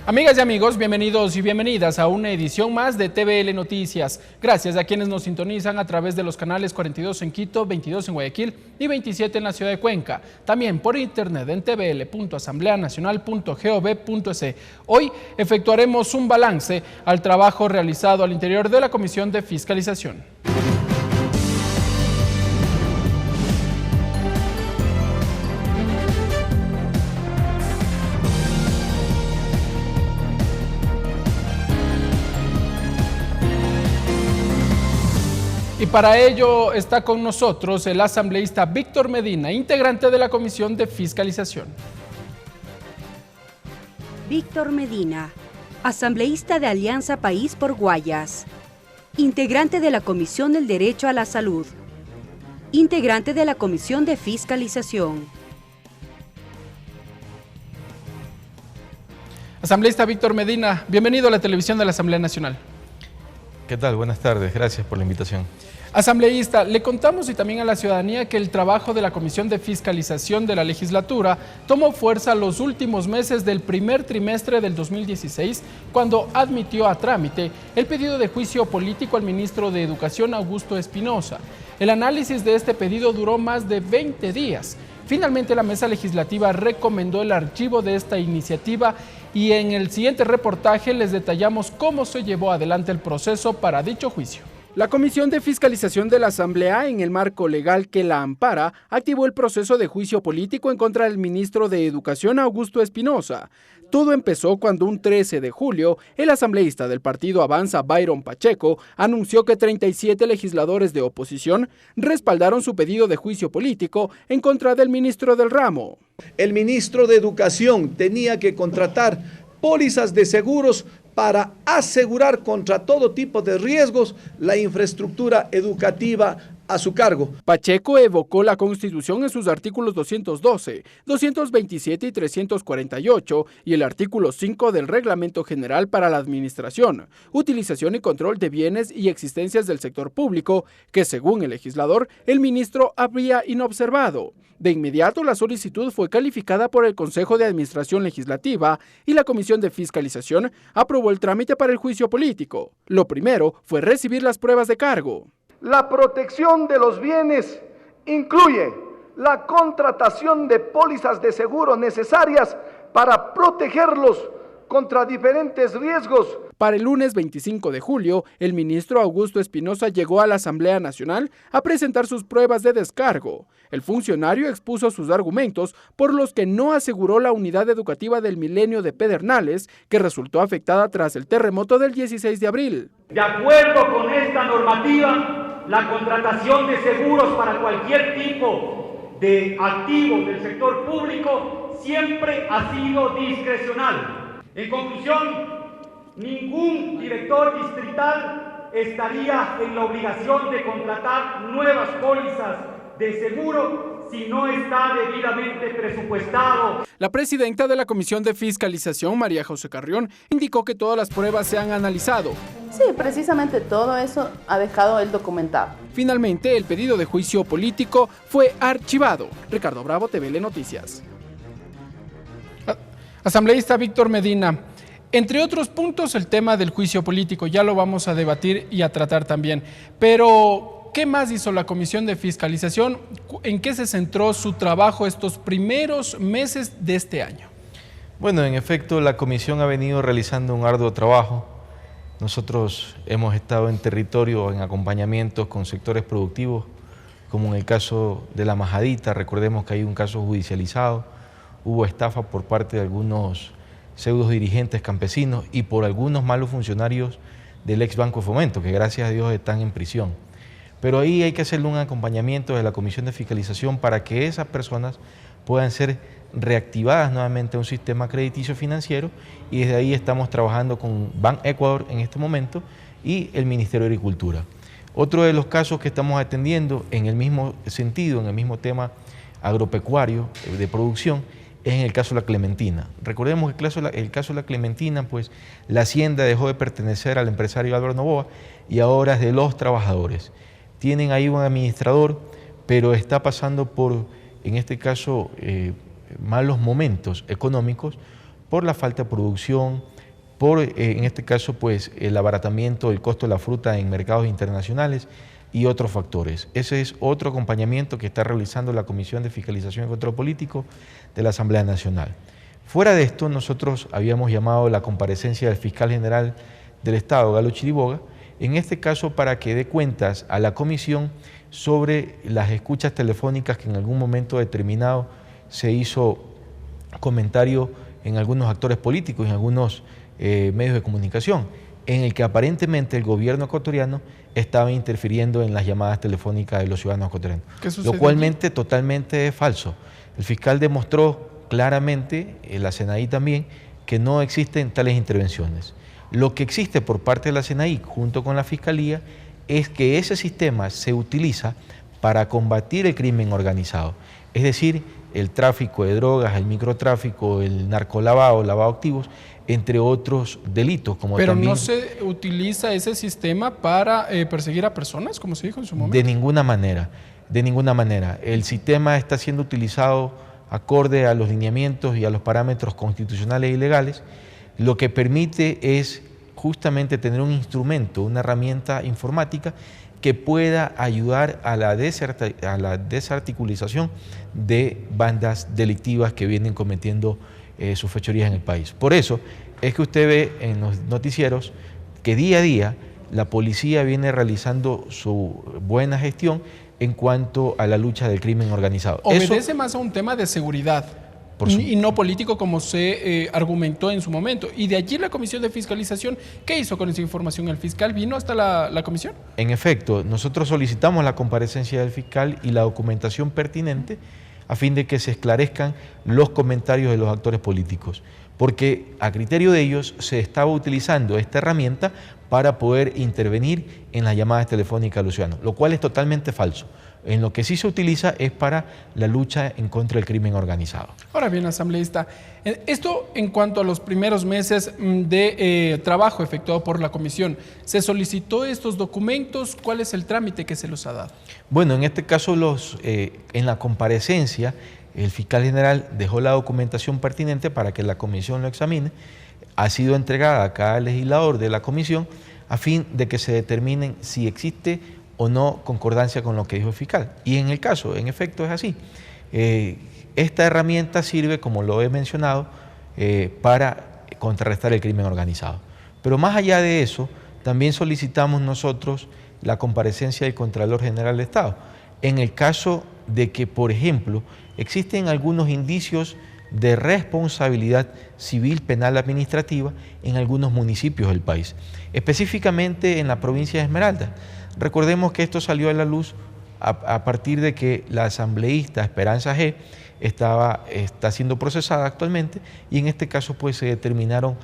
Amigas y amigos, bienvenidos y bienvenidas a una edición más de TVL Noticias. Gracias a quienes nos sintonizan a través de los canales 42 en Quito, 22 en Guayaquil y 27 en la ciudad de Cuenca. También por internet en tvl.asambleanacional.gov.es. Hoy efectuaremos un balance al trabajo realizado al interior de la Comisión de Fiscalización. Y para ello está con nosotros el asambleísta Víctor Medina, integrante de la Comisión de Fiscalización. Víctor Medina, asambleísta de Alianza País por Guayas, integrante de la Comisión del Derecho a la Salud, integrante de la Comisión de Fiscalización. Asambleísta Víctor Medina, bienvenido a la televisión de la Asamblea Nacional. ¿Qué tal? Buenas tardes, gracias por la invitación. Asambleísta, le contamos y también a la ciudadanía que el trabajo de la Comisión de Fiscalización de la legislatura tomó fuerza los últimos meses del primer trimestre del 2016, cuando admitió a trámite el pedido de juicio político al ministro de Educación, Augusto Espinosa. El análisis de este pedido duró más de 20 días. Finalmente, la mesa legislativa recomendó el archivo de esta iniciativa y en el siguiente reportaje les detallamos cómo se llevó adelante el proceso para dicho juicio. La Comisión de Fiscalización de la Asamblea, en el marco legal que la ampara, activó el proceso de juicio político en contra del ministro de Educación, Augusto Espinosa. Todo empezó cuando un 13 de julio, el asambleísta del partido Avanza, Byron Pacheco, anunció que 37 legisladores de oposición respaldaron su pedido de juicio político en contra del ministro del ramo. El ministro de Educación tenía que contratar pólizas de seguros para asegurar contra todo tipo de riesgos la infraestructura educativa a su cargo. Pacheco evocó la Constitución en sus artículos 212, 227 y 348 y el artículo 5 del Reglamento General para la Administración, Utilización y Control de Bienes y Existencias del Sector Público, que según el legislador, el ministro habría inobservado. De inmediato, la solicitud fue calificada por el Consejo de Administración Legislativa y la Comisión de Fiscalización aprobó el trámite para el juicio político. Lo primero fue recibir las pruebas de cargo. La protección de los bienes incluye la contratación de pólizas de seguro necesarias para protegerlos contra diferentes riesgos. Para el lunes 25 de julio, el ministro Augusto Espinosa llegó a la Asamblea Nacional a presentar sus pruebas de descargo. El funcionario expuso sus argumentos por los que no aseguró la unidad educativa del Milenio de Pedernales, que resultó afectada tras el terremoto del 16 de abril. De acuerdo con esta normativa, la contratación de seguros para cualquier tipo de activo del sector público siempre ha sido discrecional. En conclusión, ningún director distrital estaría en la obligación de contratar nuevas pólizas de seguro si no está debidamente presupuestado. La presidenta de la Comisión de Fiscalización, María José Carrión, indicó que todas las pruebas se han analizado. Sí, precisamente todo eso ha dejado él documentado. Finalmente, el pedido de juicio político fue archivado. Ricardo Bravo, TVL Noticias. Asambleísta Víctor Medina, entre otros puntos el tema del juicio político, ya lo vamos a debatir y a tratar también, pero ¿qué más hizo la Comisión de Fiscalización? ¿En qué se centró su trabajo estos primeros meses de este año? Bueno, en efecto, la Comisión ha venido realizando un arduo trabajo. Nosotros hemos estado en territorio, en acompañamientos con sectores productivos, como en el caso de la Majadita. Recordemos que hay un caso judicializado. Hubo estafa por parte de algunos pseudos dirigentes campesinos y por algunos malos funcionarios del ex Banco de Fomento, que gracias a Dios están en prisión. Pero ahí hay que hacerle un acompañamiento de la Comisión de Fiscalización para que esas personas puedan ser reactivadas nuevamente a un sistema crediticio financiero, y desde ahí estamos trabajando con Ban Ecuador en este momento y el Ministerio de Agricultura. Otro de los casos que estamos atendiendo en el mismo sentido, en el mismo tema agropecuario de producción, es en el caso de la Clementina. Recordemos que el caso de la Clementina, pues la hacienda dejó de pertenecer al empresario Álvaro Novoa y ahora es de los trabajadores. Tienen ahí un administrador, pero está pasando por, en este caso, malos momentos económicos por la falta de producción, por, en este caso, pues, el abaratamiento del costo de la fruta en mercados internacionales y otros factores. Ese es otro acompañamiento que está realizando la Comisión de Fiscalización y Control Político de la Asamblea Nacional. Fuera de esto, nosotros habíamos llamado la comparecencia del fiscal general del Estado, Galo Chiriboga, en este caso para que dé cuentas a la comisión sobre las escuchas telefónicas que en algún momento determinado se hizo comentario en algunos actores políticos, en algunos medios de comunicación, en el que aparentemente el gobierno ecuatoriano estaba interfiriendo en las llamadas telefónicas de los ciudadanos ecuatorianos, lo cual totalmente es falso. El fiscal demostró claramente, la CNI también, que no existen tales intervenciones. Lo que existe por parte de la CNI junto con la Fiscalía es que ese sistema se utiliza para combatir el crimen organizado, es decir, el tráfico de drogas, el microtráfico, el narcolavado, lavado de activos, entre otros delitos. Pero también, ¿no se utiliza ese sistema para perseguir a personas, como se dijo en su momento? De ninguna manera, de ninguna manera. El sistema está siendo utilizado acorde a los lineamientos y a los parámetros constitucionales y legales. Lo que permite es justamente tener un instrumento, una herramienta informática que pueda ayudar a la desarticulización de bandas delictivas que vienen cometiendo sus fechorías en el país. Por eso es que usted ve en los noticieros que día a día la policía viene realizando su buena gestión en cuanto a la lucha del crimen organizado. Obedece más a un tema de seguridad y no político, como se argumentó en su momento. Y de allí la Comisión de Fiscalización, ¿qué hizo con esa información? ¿El fiscal vino hasta la comisión? En efecto, nosotros solicitamos la comparecencia del fiscal y la documentación pertinente a fin de que se esclarezcan los comentarios de los actores políticos, porque a criterio de ellos se estaba utilizando esta herramienta para poder intervenir en las llamadas telefónicas de los ciudadanos, lo cual es totalmente falso. En lo que sí se utiliza es para la lucha en contra del crimen organizado. Ahora bien, asambleísta, esto en cuanto a los primeros meses de trabajo efectuado por la comisión, ¿se solicitó estos documentos? ¿Cuál es el trámite que se los ha dado? Bueno, en este caso en la comparecencia, el fiscal general dejó la documentación pertinente para que la comisión lo examine. Ha sido entregada a cada legislador de la comisión a fin de que se determinen si existe o no concordancia con lo que dijo el fiscal. Y en el caso, en efecto, es así. Esta herramienta sirve, como lo he mencionado, para contrarrestar el crimen organizado. Pero más allá de eso, también solicitamos nosotros la comparecencia del Contralor General de Estado. En el caso de que, por ejemplo, existen algunos indicios de responsabilidad civil, penal, administrativa en algunos municipios del país, específicamente en la provincia de Esmeraldas. Recordemos que esto salió a la luz a partir de que la asambleísta Esperanza G está siendo procesada actualmente, y en este caso pues se determinaron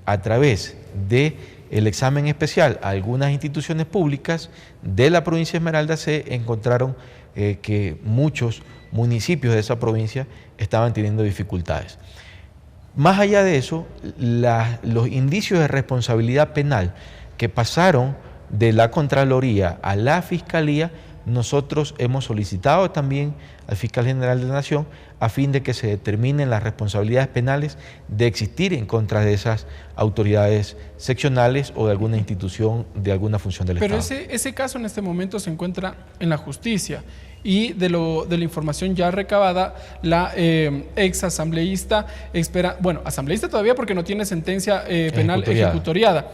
a través del examen especial a algunas instituciones públicas de la provincia de Esmeraldas, se encontraron que muchos municipios de esa provincia estaban teniendo dificultades. Más allá de eso, los indicios de responsabilidad penal que pasaron de la Contraloría a la Fiscalía, nosotros hemos solicitado también al Fiscal General de la Nación a fin de que se determinen las responsabilidades penales de existir en contra de esas autoridades seccionales o de alguna institución de alguna función del Estado. Pero ese caso en este momento se encuentra en la justicia, y de la información ya recabada, la ex asambleísta espera, bueno, asambleísta todavía porque no tiene sentencia penal ejecutoriada.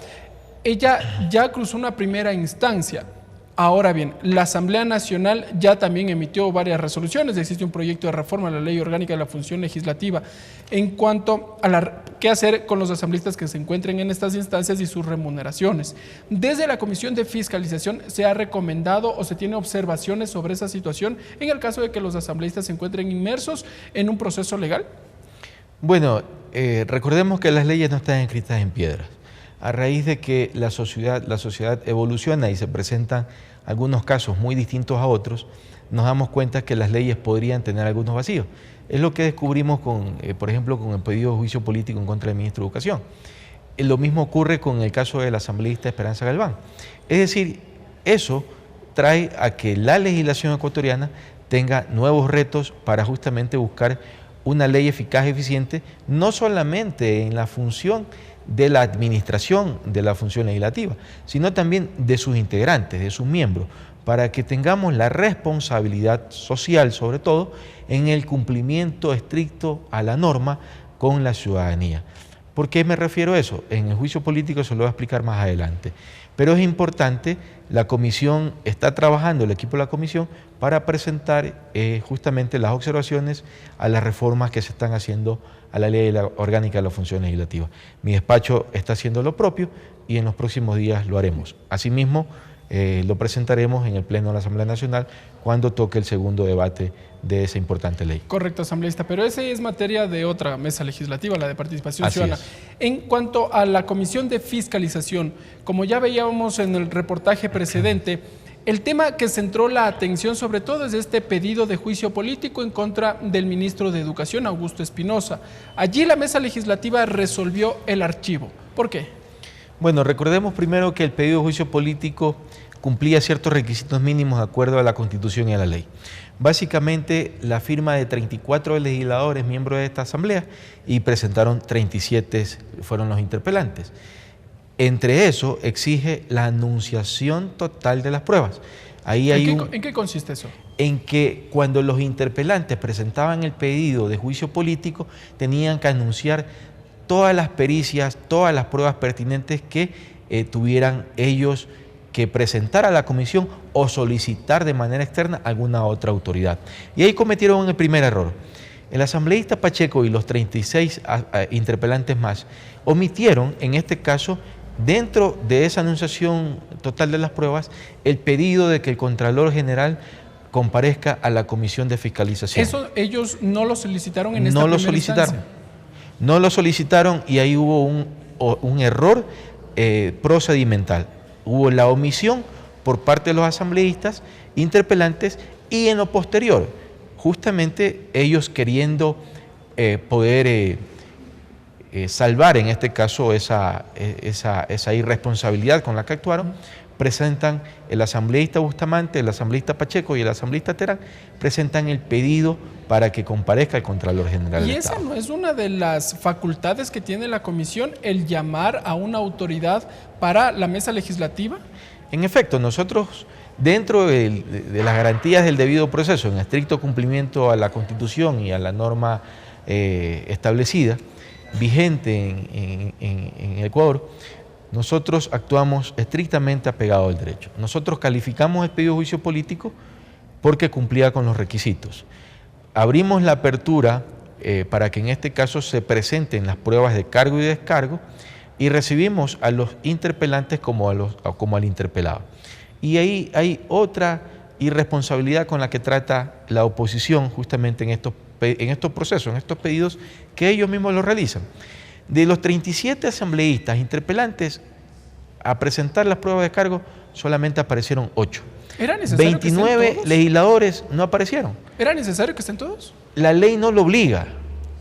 Ella ya cruzó una primera instancia. Ahora bien, la Asamblea Nacional ya también emitió varias resoluciones. Existe un proyecto de reforma a la Ley Orgánica de la Función Legislativa en cuanto a qué hacer con los asambleístas que se encuentren en estas instancias y sus remuneraciones. Desde la Comisión de Fiscalización, ¿se ha recomendado o se tiene observaciones sobre esa situación en el caso de que los asambleístas se encuentren inmersos en un proceso legal? Bueno, recordemos que las leyes no están escritas en piedras. A raíz de que la sociedad evoluciona y se presentan algunos casos muy distintos a otros, nos damos cuenta que las leyes podrían tener algunos vacíos. Es lo que descubrimos, por ejemplo, con el pedido de juicio político en contra del ministro de Educación. Lo mismo ocurre con el caso de la asambleísta Esperanza Galván. Es decir, eso trae a que la legislación ecuatoriana tenga nuevos retos para justamente buscar una ley eficaz y eficiente, no solamente en la función de la administración de la función legislativa, sino también de sus integrantes, de sus miembros, para que tengamos la responsabilidad social, sobre todo, en el cumplimiento estricto a la norma con la ciudadanía. ¿Por qué me refiero a eso? En el juicio político se lo voy a explicar más adelante. Pero es importante, la comisión está trabajando, el equipo de la comisión, para presentar justamente las observaciones a las reformas que se están haciendo a la ley orgánica de la función legislativa. Mi despacho está haciendo lo propio y en los próximos días lo haremos. Asimismo, lo presentaremos en el Pleno de la Asamblea Nacional cuando toque el segundo debate de esa importante ley. Correcto, asambleísta, pero esa es materia de otra mesa legislativa, la de participación Así ciudadana. es. En cuanto a la Comisión de Fiscalización, como ya veíamos en el reportaje precedente, el tema que centró la atención sobre todo es este pedido de juicio político en contra del ministro de Educación, Augusto Espinosa. Allí la mesa legislativa resolvió el archivo. ¿Por qué? Bueno, recordemos primero que el pedido de juicio político cumplía ciertos requisitos mínimos de acuerdo a la Constitución y a la ley. Básicamente, la firma de 34 legisladores, miembros de esta asamblea, y presentaron 37, fueron los interpelantes. Entre eso, exige la anunciación total de las pruebas. Ahí ¿En qué consiste eso? En que cuando los interpelantes presentaban el pedido de juicio político, tenían que anunciar todas las pericias, todas las pruebas pertinentes que tuvieran ellos que presentar a la comisión o solicitar de manera externa alguna otra autoridad. Y ahí cometieron el primer error. El asambleísta Pacheco y los 36 interpelantes más omitieron, en este caso, dentro de esa anunciación total de las pruebas, el pedido de que el Contralor General comparezca a la Comisión de Fiscalización. ¿Eso ellos no lo solicitaron en esta No lo primera solicitaron. instancia? No lo solicitaron y ahí hubo un error procedimental. Hubo la omisión por parte de los asambleístas interpelantes y en lo posterior, justamente ellos queriendo poder salvar en este caso esa irresponsabilidad con la que actuaron, presentan el asambleísta Bustamante, el asambleísta Pacheco y el asambleísta Terán, presentan el pedido para que comparezca el Contralor General del Estado. ¿Y esa no es una de las facultades que tiene la comisión, el llamar a una autoridad para la mesa legislativa? En efecto, nosotros, dentro de las garantías del debido proceso, en estricto cumplimiento a la Constitución y a la norma establecida, vigente en Ecuador, nosotros actuamos estrictamente apegados al derecho. Nosotros calificamos el pedido de juicio político porque cumplía con los requisitos. Abrimos la apertura para que en este caso se presenten las pruebas de cargo y descargo y recibimos a los interpelantes como al interpelado. Y ahí hay otra irresponsabilidad con la que trata la oposición justamente en estos procesos, en estos pedidos que ellos mismos los realizan. De los 37 asambleístas interpelantes a presentar las pruebas de cargo, solamente aparecieron 8. ¿Era necesario 29 que estén todos? Legisladores no aparecieron. ¿Era necesario que estén todos? La ley no lo obliga,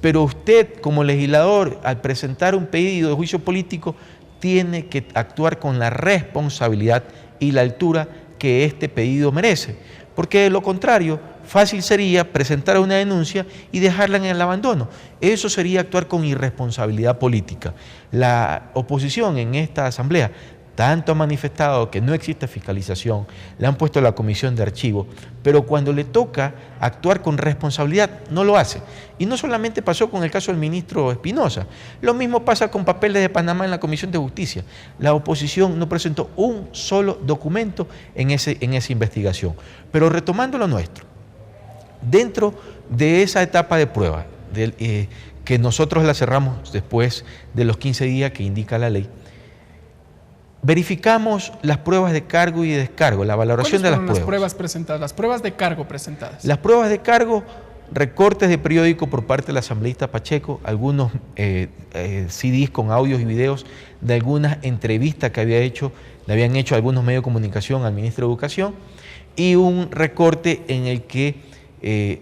pero usted como legislador, al presentar un pedido de juicio político, tiene que actuar con la responsabilidad y la altura que este pedido merece. Porque de lo contrario, fácil sería presentar una denuncia y dejarla en el abandono. Eso sería actuar con irresponsabilidad política. La oposición en esta asamblea tanto ha manifestado que no existe fiscalización, le han puesto la comisión de archivo, pero cuando le toca actuar con responsabilidad, no lo hace. Y no solamente pasó con el caso del ministro Espinosa, lo mismo pasa con papeles de Panamá en la Comisión de Justicia. La oposición no presentó un solo documento en esa investigación. Pero retomando lo nuestro, dentro de esa etapa de prueba, que nosotros la cerramos después de los 15 días que indica la ley, verificamos las pruebas de cargo y de descargo, la valoración de las pruebas. Las pruebas presentadas, las pruebas de cargo presentadas. Las pruebas de cargo, recortes de periódico por parte del asambleísta Pacheco, algunos CDs con audios y videos de algunas entrevistas que le habían hecho algunos medios de comunicación al ministro de Educación, y un recorte en el que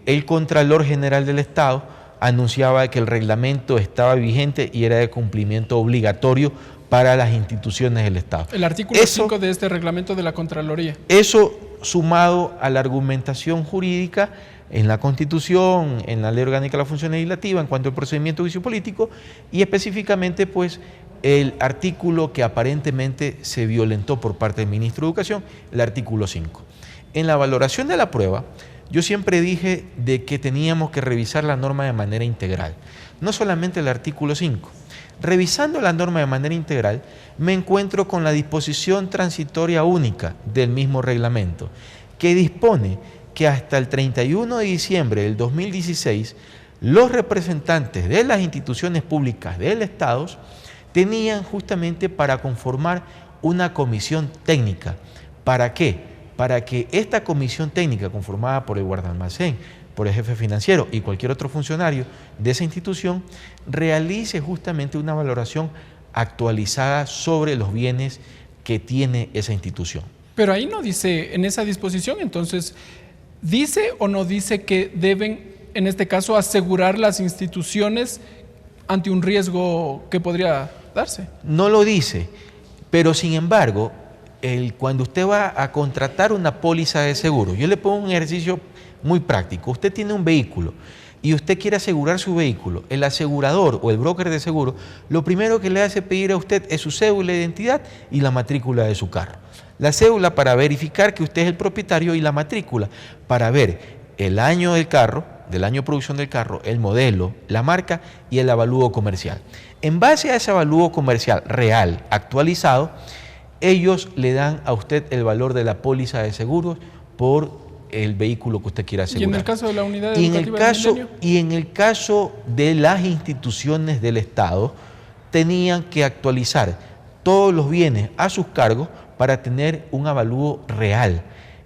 el Contralor General del Estado anunciaba que el reglamento estaba vigente y era de cumplimiento obligatorio para las instituciones del Estado. El artículo 5 de este reglamento de la Contraloría. Eso sumado a la argumentación jurídica en la Constitución, en la Ley Orgánica de la Función Legislativa, en cuanto al procedimiento de juicio político, y específicamente pues el artículo que aparentemente se violentó por parte del ministro de Educación, el artículo 5. En la valoración de la prueba, yo siempre dije de que teníamos que revisar la norma de manera integral, no solamente el artículo 5. Revisando la norma de manera integral, me encuentro con la disposición transitoria única del mismo reglamento, que dispone que hasta el 31 de diciembre del 2016, los representantes de las instituciones públicas del Estado tenían justamente para conformar una comisión técnica. ¿Para qué? Para que esta comisión técnica conformada por el guardaalmacén, por el jefe financiero y cualquier otro funcionario de esa institución realice justamente una valoración actualizada sobre los bienes que tiene esa institución. Pero ahí no dice, en esa disposición, entonces, ¿dice o no dice que deben, en este caso, asegurar las instituciones ante un riesgo que podría darse? No lo dice, pero sin embargo, cuando usted va a contratar una póliza de seguro, yo le pongo un ejercicio muy práctico. Usted tiene un vehículo y usted quiere asegurar su vehículo. El asegurador o el broker de seguro, lo primero que le hace pedir a usted es su cédula de identidad y la matrícula de su carro. La cédula para verificar que usted es el propietario y la matrícula para ver el año del carro, del año de producción del carro, el modelo, la marca y el avalúo comercial. En base a ese avalúo comercial real, actualizado, ellos le dan a usted el valor de la póliza de seguros por el vehículo que usted quiera asegurar. ¿Y en el caso de la unidad educativa del Milenio? Y en el caso de las instituciones del Estado, tenían que actualizar todos los bienes a sus cargos para tener un avalúo real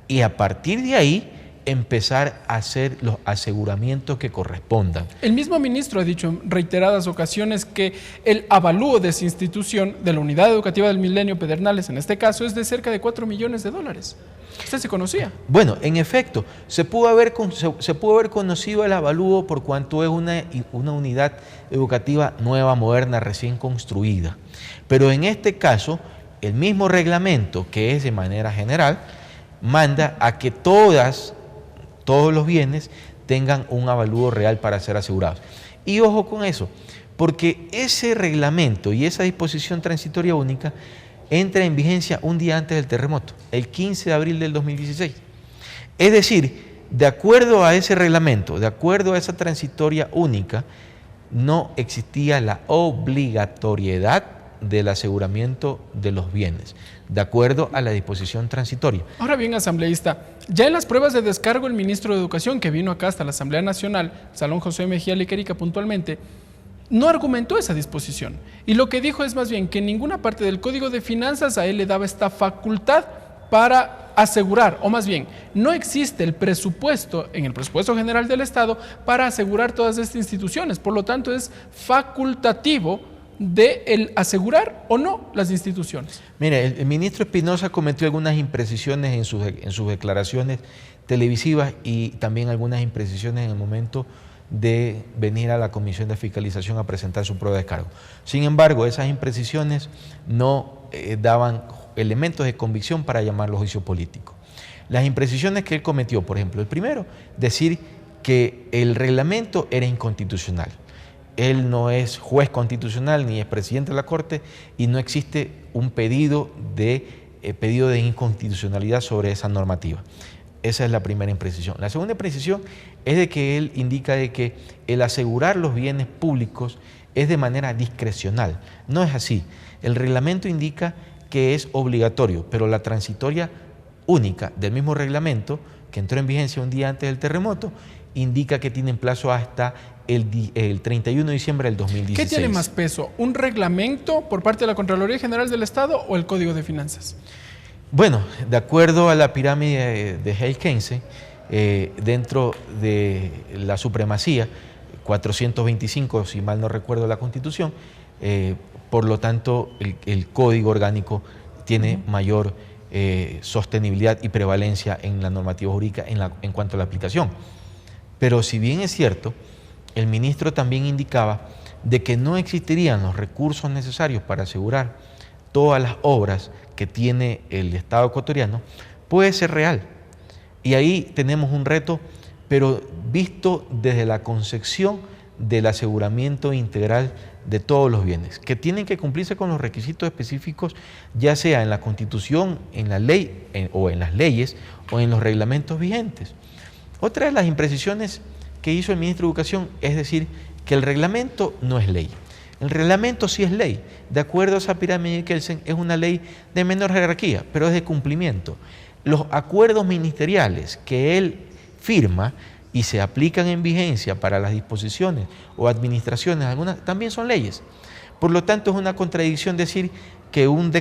y a partir de ahí empezar a hacer los aseguramientos que correspondan. El mismo ministro ha dicho en reiteradas ocasiones que el avalúo de esa institución, de la Unidad Educativa del Milenio Pedernales, en este caso, es de cerca de $4 millones. ¿Usted se conocía? Bueno, en efecto, se pudo haber conocido el avalúo por cuanto es una unidad educativa nueva, moderna, recién construida. Pero en este caso, el mismo reglamento, que es de manera general, manda a que todos los bienes tengan un avalúo real para ser asegurados. Y ojo con eso, porque ese reglamento y esa disposición transitoria única entra en vigencia un día antes del terremoto, el 15 de abril del 2016. Es decir, de acuerdo a ese reglamento, de acuerdo a esa transitoria única, no existía la obligatoriedad del aseguramiento de los bienes, de acuerdo a la disposición transitoria. Ahora bien, asambleísta, ya en las pruebas de descargo el ministro de Educación, que vino acá hasta la Asamblea Nacional, Salón José Mejía Lequerica puntualmente, no argumentó esa disposición. Y lo que dijo es más bien que en ninguna parte del Código de Finanzas a él le daba esta facultad para asegurar, o más bien, no existe el presupuesto, en el presupuesto general del Estado, para asegurar todas estas instituciones. Por lo tanto, es facultativo de el asegurar o no las instituciones. Mire, el ministro Espinosa cometió algunas imprecisiones en sus declaraciones televisivas y también algunas imprecisiones en el momento de venir a la Comisión de Fiscalización a presentar su prueba de descargo. Sin embargo, esas imprecisiones no daban elementos de convicción para llamarlo juicio político. Las imprecisiones que él cometió, por ejemplo, el primero, decir que el reglamento era inconstitucional. Él no es juez constitucional ni es presidente de la Corte y no existe un pedido de inconstitucionalidad sobre esa normativa. Esa es la primera imprecisión. La segunda imprecisión es de que él indica de que el asegurar los bienes públicos es de manera discrecional. No es así. El reglamento indica que es obligatorio, pero la transitoria única del mismo reglamento, que entró en vigencia un día antes del terremoto, indica que tienen plazo hasta el 31 de diciembre del 2016. ¿Qué tiene más peso? ¿Un reglamento por parte de la Contraloría General del Estado o el Código de Finanzas? Bueno, de acuerdo a la pirámide de Hale-Keynesian, dentro de la supremacía, 425, si mal no recuerdo la Constitución, por lo tanto el Código Orgánico tiene mayor sostenibilidad y prevalencia en la normativa jurídica en cuanto a la aplicación. Pero si bien es cierto, el ministro también indicaba de que no existirían los recursos necesarios para asegurar todas las obras que tiene el Estado ecuatoriano, puede ser real. Y ahí tenemos un reto, pero visto desde la concepción del aseguramiento integral de todos los bienes, que tienen que cumplirse con los requisitos específicos, ya sea en la Constitución, en la ley o en las leyes o en los reglamentos vigentes. Otra de las imprecisiones que hizo el ministro de Educación es decir que el reglamento no es ley. El reglamento sí es ley. De acuerdo a esa pirámide de Kelsen, es una ley de menor jerarquía, pero es de cumplimiento. Los acuerdos ministeriales que él firma y se aplican en vigencia para las disposiciones o administraciones algunas, también son leyes. Por lo tanto, es una contradicción decir que un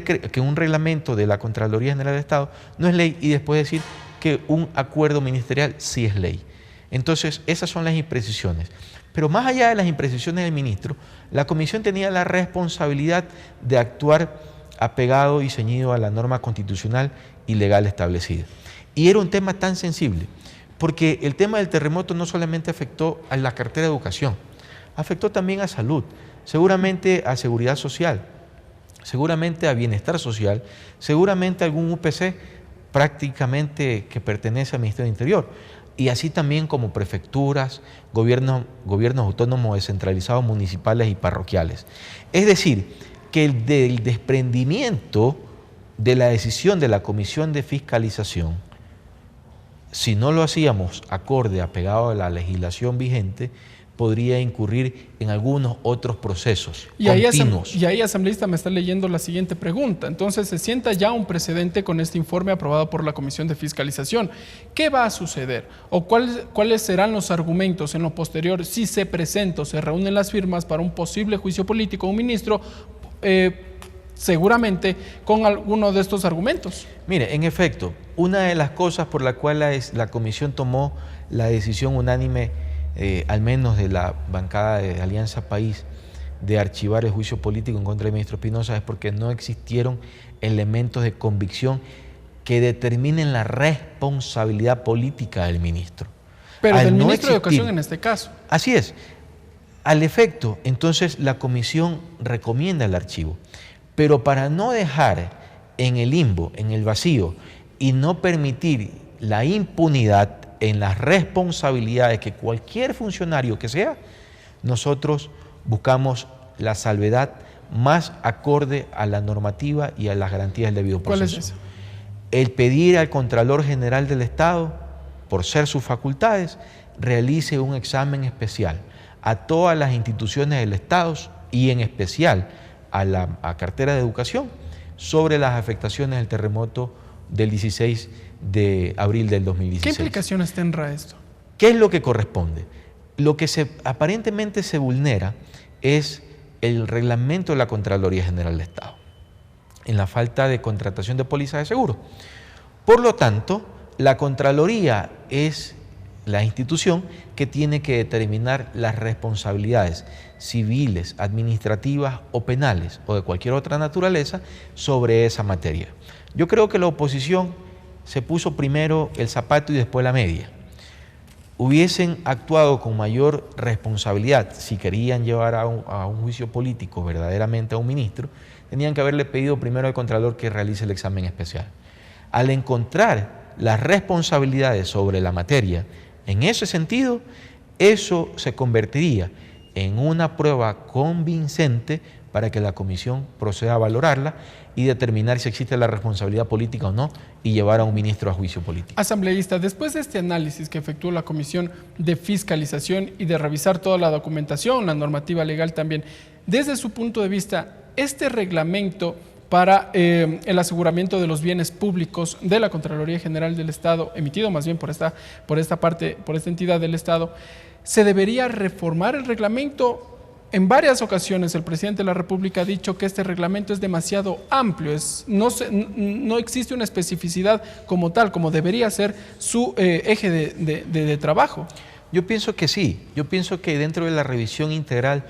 reglamento de la Contraloría General del Estado no es ley y después decir que un acuerdo ministerial sí es ley. Entonces, esas son las imprecisiones. Pero más allá de las imprecisiones del ministro, la comisión tenía la responsabilidad de actuar apegado y ceñido a la norma constitucional y legal establecida. Y era un tema tan sensible, porque el tema del terremoto no solamente afectó a la cartera de educación, afectó también a salud, seguramente a seguridad social, seguramente a bienestar social, seguramente a algún UPC prácticamente que pertenece al Ministerio del Interior, y así también como prefecturas, gobiernos autónomos descentralizados, municipales y parroquiales. Es decir, que del desprendimiento de la decisión de la Comisión de Fiscalización, si no lo hacíamos acorde, apegado a la legislación vigente, podría incurrir en algunos otros procesos continuos. Y ahí, asambleísta, me está leyendo la siguiente pregunta. Entonces, se sienta ya un precedente con este informe aprobado por la Comisión de Fiscalización. ¿Qué va a suceder? ¿O cuáles serán los argumentos en lo posterior si se presenta o se reúnen las firmas para un posible juicio político a un ministro, seguramente con alguno de estos argumentos? Mire, en efecto, una de las cosas por la cual la comisión tomó la decisión unánime, al menos de la bancada de Alianza País, de archivar el juicio político en contra del ministro Espinosa, es porque no existieron elementos de convicción que determinen la responsabilidad política del ministro. Pero del ministro de Educación en este caso. Así es. Al efecto, entonces la comisión recomienda el archivo, pero para no dejar en el limbo, en el vacío, y no permitir la impunidad en las responsabilidades que cualquier funcionario que sea, nosotros buscamos la salvedad más acorde a la normativa y a las garantías del debido proceso. ¿Cuál es eso? El pedir al Contralor General del Estado, por ser sus facultades, realice un examen especial a todas las instituciones del Estado y en especial a la cartera de educación sobre las afectaciones del terremoto del 16 de abril del 2016. ¿Qué implicaciones tendrá esto? ¿Qué es lo que corresponde? Lo que aparentemente se vulnera es el reglamento de la Contraloría General del Estado, en la falta de contratación de pólizas de seguro. Por lo tanto, la Contraloría es la institución que tiene que determinar las responsabilidades civiles, administrativas o penales o de cualquier otra naturaleza sobre esa materia. Yo creo que la oposición se puso primero el zapato y después la media. Hubiesen actuado con mayor responsabilidad si querían llevar a un juicio político verdaderamente a un ministro, tenían que haberle pedido primero al Contralor que realice el examen especial. Al encontrar las responsabilidades sobre la materia, en ese sentido, eso se convertiría en una prueba convincente para que la comisión proceda a valorarla y determinar si existe la responsabilidad política o no y llevar a un ministro a juicio político. Asambleísta, después de este análisis que efectuó la Comisión de Fiscalización y de revisar toda la documentación, la normativa legal también, desde su punto de vista, este reglamento para el aseguramiento de los bienes públicos de la Contraloría General del Estado, emitido más bien por esta entidad del Estado, ¿se debería reformar el reglamento? En varias ocasiones el presidente de la República ha dicho que este reglamento es demasiado amplio, no existe una especificidad como tal, como debería ser su eje de trabajo. Yo pienso que sí, yo pienso que dentro de la revisión integral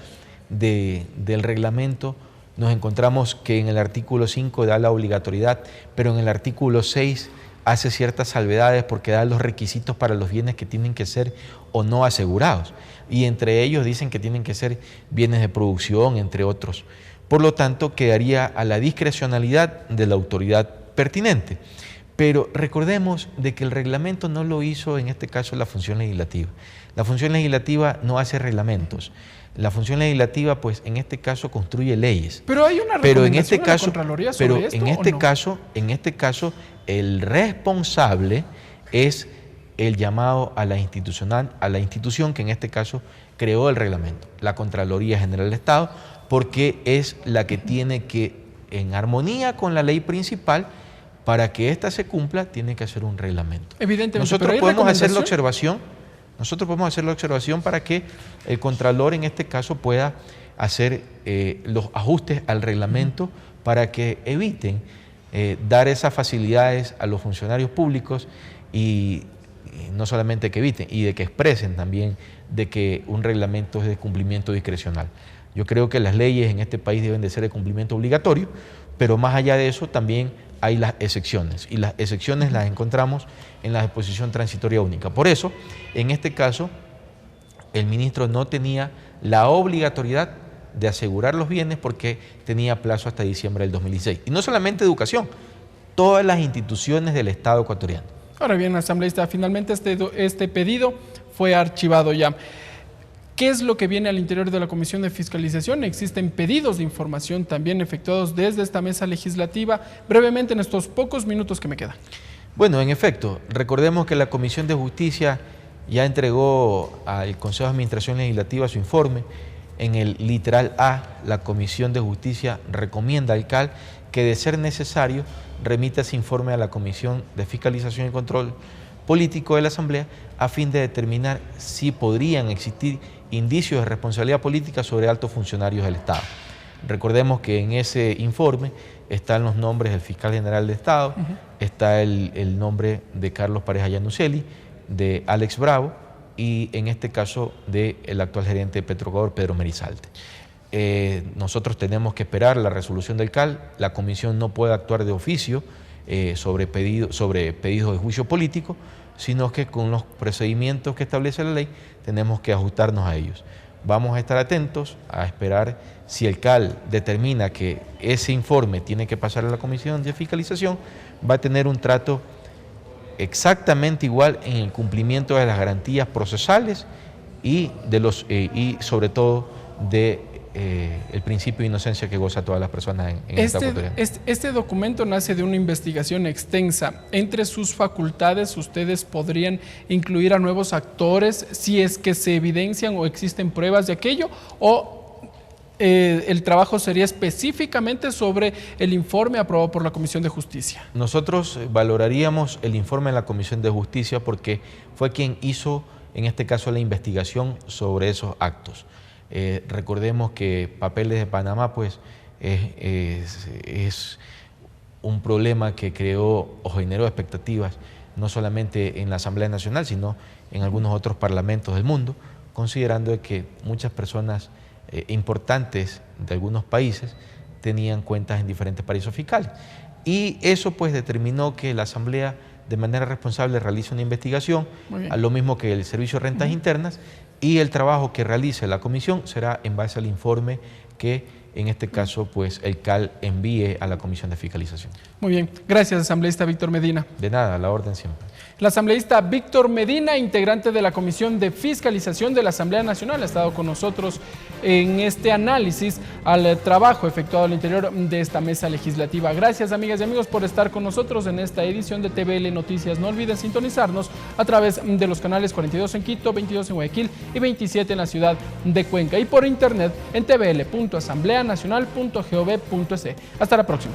del reglamento nos encontramos que en el artículo 5 da la obligatoriedad, pero en el artículo 6 hace ciertas salvedades porque da los requisitos para los bienes que tienen que ser o no asegurados. Y entre ellos dicen que tienen que ser bienes de producción, entre otros. Por lo tanto, quedaría a la discrecionalidad de la autoridad pertinente. Pero recordemos de que el reglamento no lo hizo en este caso la función legislativa. La función legislativa no hace reglamentos. La función legislativa, pues, en este caso construye leyes. Pero hay una recomendación de la Contraloría sobre esto, en este caso, el responsable es el llamado a la institución que en este caso creó el reglamento, la Contraloría General de Estado, porque es la que tiene que, en armonía con la ley principal, para que ésta se cumpla, tiene que hacer un reglamento. Evidentemente, nosotros podemos hacer la observación para que el Contralor en este caso pueda hacer los ajustes al reglamento para que eviten dar esas facilidades a los funcionarios públicos y no solamente que eviten, y de que expresen también de que un reglamento es de cumplimiento discrecional. Yo creo que las leyes en este país deben de ser de cumplimiento obligatorio, pero más allá de eso también hay las excepciones, y las excepciones las encontramos en la disposición transitoria única. Por eso, en este caso, el ministro no tenía la obligatoriedad de asegurar los bienes porque tenía plazo hasta diciembre del 2016. Y no solamente educación, todas las instituciones del Estado ecuatoriano. Ahora bien, asambleísta, finalmente este pedido fue archivado ya. ¿Qué es lo que viene al interior de la Comisión de Fiscalización? Existen pedidos de información también efectuados desde esta mesa legislativa. Brevemente, en estos pocos minutos que me quedan. Bueno, en efecto, recordemos que la Comisión de Justicia ya entregó al Consejo de Administración Legislativa su informe. En el literal A, la Comisión de Justicia recomienda al CAL que, de ser necesario, remita ese informe a la Comisión de Fiscalización y Control Político de la Asamblea a fin de determinar si podrían existir indicios de responsabilidad política sobre altos funcionarios del Estado. Recordemos que en ese informe están los nombres del fiscal general del Estado, está el nombre de Carlos Pareja Llanucelli, de Alex Bravo y en este caso del actual gerente de Petroecuador, Pedro Merizalte. Nosotros tenemos que esperar la resolución del CAL, la comisión no puede actuar de oficio sobre pedidos de juicio político, sino que con los procedimientos que establece la ley tenemos que ajustarnos a ellos. Vamos a estar atentos a esperar si el CAL determina que ese informe tiene que pasar a la Comisión de Fiscalización, va a tener un trato exactamente igual en el cumplimiento de las garantías procesales y sobre todo el principio de inocencia que goza todas las personas en esta oportunidad. Este documento nace de una investigación extensa. Entre sus facultades, ustedes podrían incluir a nuevos actores si es que se evidencian o existen pruebas de aquello, o el trabajo sería específicamente sobre el informe aprobado por la Comisión de Justicia. Nosotros valoraríamos el informe de la Comisión de Justicia porque fue quien hizo, en este caso, la investigación sobre esos actos. Recordemos que Papeles de Panamá pues, es un problema que creó o generó expectativas no solamente en la Asamblea Nacional, sino en algunos otros parlamentos del mundo, considerando que muchas personas importantes de algunos países tenían cuentas en diferentes paraísos fiscales. Y eso pues determinó que la Asamblea de manera responsable realice una investigación, a lo mismo que el Servicio de Rentas Internas, y el trabajo que realice la comisión será en base al informe que en este caso pues el CAL envíe a la Comisión de Fiscalización. Muy bien, gracias asambleísta Víctor Medina. De nada, a la orden siempre. El asambleísta Víctor Medina, integrante de la Comisión de Fiscalización de la Asamblea Nacional, ha estado con nosotros en este análisis al trabajo efectuado al interior de esta mesa legislativa. Gracias, amigas y amigos, por estar con nosotros en esta edición de TVL Noticias. No olviden sintonizarnos a través de los canales 42 en Quito, 22 en Guayaquil y 27 en la ciudad de Cuenca, y por internet en tvl.asambleanacional.gov.es. Hasta la próxima.